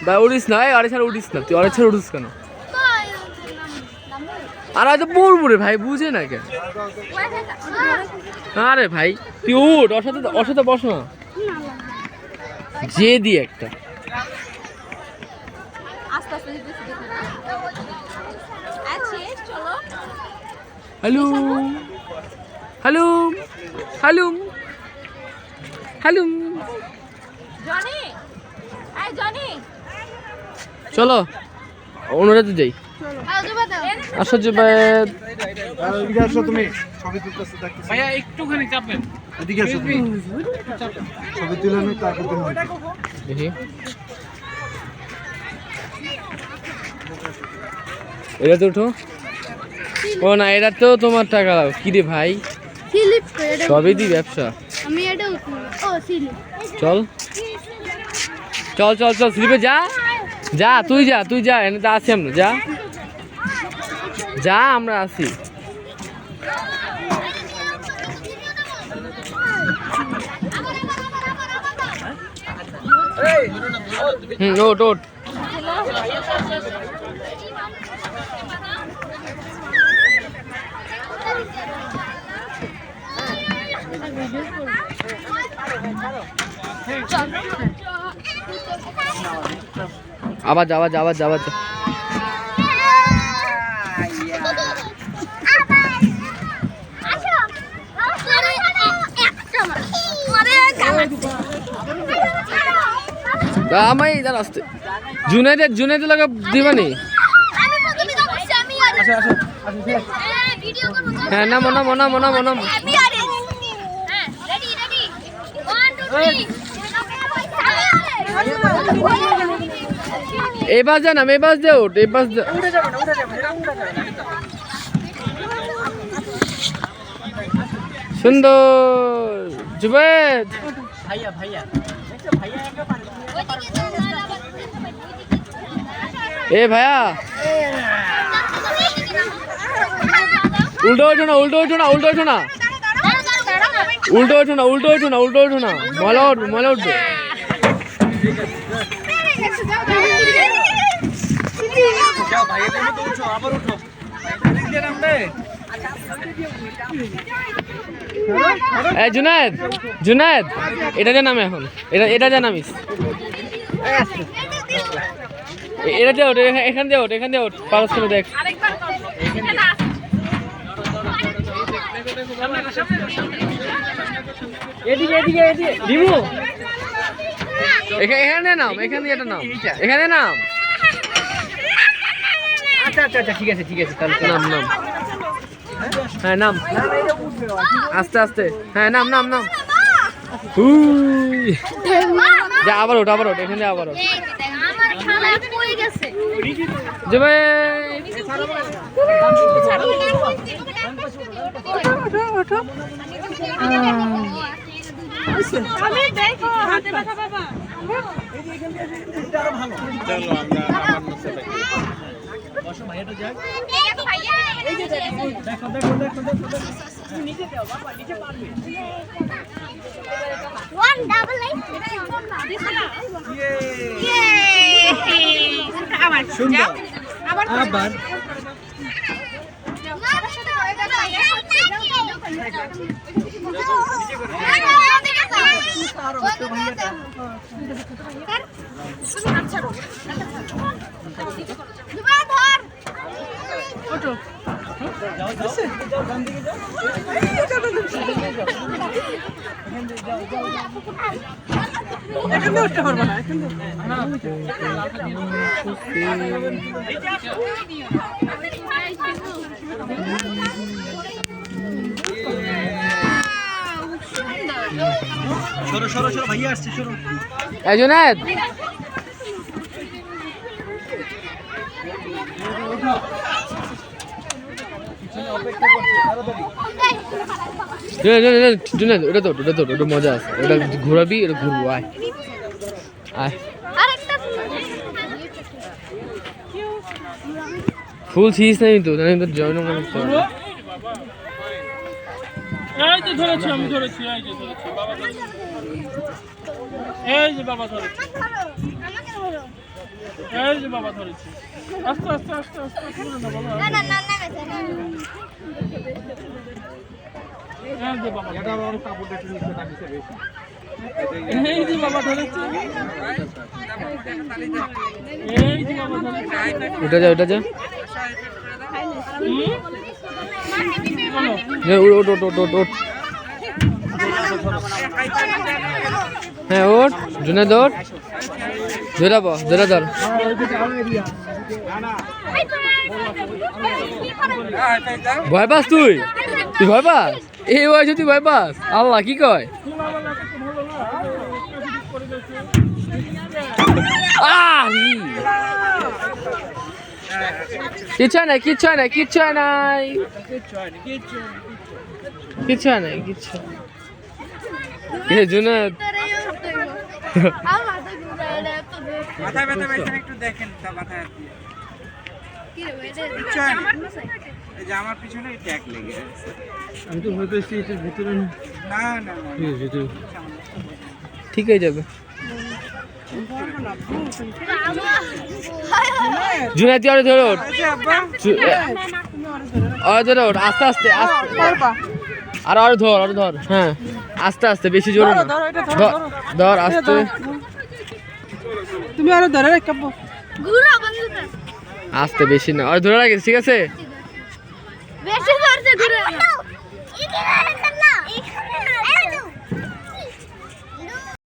ভাই উড়িস না, আরে ছাড়া উড়িস না, তুই আরে ছাড়া উড়িস কেন? আর হয়তো পড়বো রে ভাই, বুঝে না কেন? আরে ভাই তুই উঠ, ওর সাথে বস না, যে দি একটা। হ্যালো হ্যালো হ্যালো হ্যালো, চলো অন্যরাতে যাই। আসো জুবায়েদ, এদিকে আসো তুমি, ছবি তুলতেছো দেখতেছো ভাইয়া একটুখানি চাপেন। এদিকে আসো তুমি, ছবি তুলে নি তারপর তুমি দেখি এটা তো উঠো। ও না, এটা তো তোমার টাকা দাও কি রে ভাই, সবই দি ব্যবসা। আমি এটা উঠবো। ও সিলি চল চল চল চল, স্লিপে যা যা, তুই যা, এনে তো আছি আমরা, যা যা, আমরা আছি। ওট ওট। আবার যা। আমি ইধার আসতে জুনাইদের লাগা দিবানি। হ্যাঁ নামো। এই বাস যা নাম, এই বাস দে ওঠ, এই বাস সুন্দর। জুবায়েদ এ ভাইয়া, উল্টো ওঠো না, ময়লা উঠবে। জুনায়েদ এটা যা নামে, এখন এটা যা নামিস, এটা দিয়ে ওঠ, এখান দিয়ে ওঠ, পারস করে দেখ। এখানে নাম, এখানে নাম। আচ্ছা ঠিক আছে তাহলে নাম হ্যাঁ নাম, আস্তে হ্যাঁ নাম। যা আবার ওঠ, এখানে আবার ওঠ। আবার এখানে উঠতে পারবো না, সরো ভাইয়া আসছে, সরো। জুনায়েদ ওটা মজা আছে, ওটা ঘোরাবি, ওটা ঘুরবো। আয় ফুল ছিস নাই তো, জয়েন এই যে ধরেছি, আমি ধরেছি, এই যে ধরেছি, বাবা ধরেছি। এই যে বাবা ধরেছি, আমাকে ধরো এই যে বাবা ধরেছি। আস্তে আস্তে আস্তে আস্তে আস্তে করে না বাবা। না না না না গেছে না এই যে বাবা, এটা আবার কাপড়টা একটু নিচে নামিয়েছে বেশি। এই যে বাবা ধরেছি, এই যে বাবা ধরেছি। উঠে যা উঠে যা বলো। ওট ওট ওট ওট ওট হ্যাঁ ওট জুনেদ ওট ধরে বো ধরে ধর ভয় পাস তুই তুই ভয় পাস এই বয়সে তুই ভয় পাস আল্লাহ কি কয় কিচ্ছু হয় না কিচ্ছু হয় না কিচ্ছু হয় নাই কিচ্ছু হয় নাই কিচ্ছু জুনেদ আমার তো ঘুরে তো মাথা ব্যথা পেয়েছেন একটু দেখেন তা মাথা কি রে এটা এই যে আমার পিছনে ট্যাগ লেগে আছে। আমি তো ভয় পেয়েছি এটার ভিতরে না। না না ঠিক হয়ে যাবে জুনেদ তুই আরে ধরে ওঠ আরে ধরে ওঠ আস্তে আস্তে আস্তে আর আরে ধর হ্যাঁ আস্তে আস্তে বেশি জোরে না ধর আস্তে তুমি আরো ধরে রাখবো। ঘুরা বন্ধু আস্তে বেশি না আর ধরে রাখিস ঠিক আছে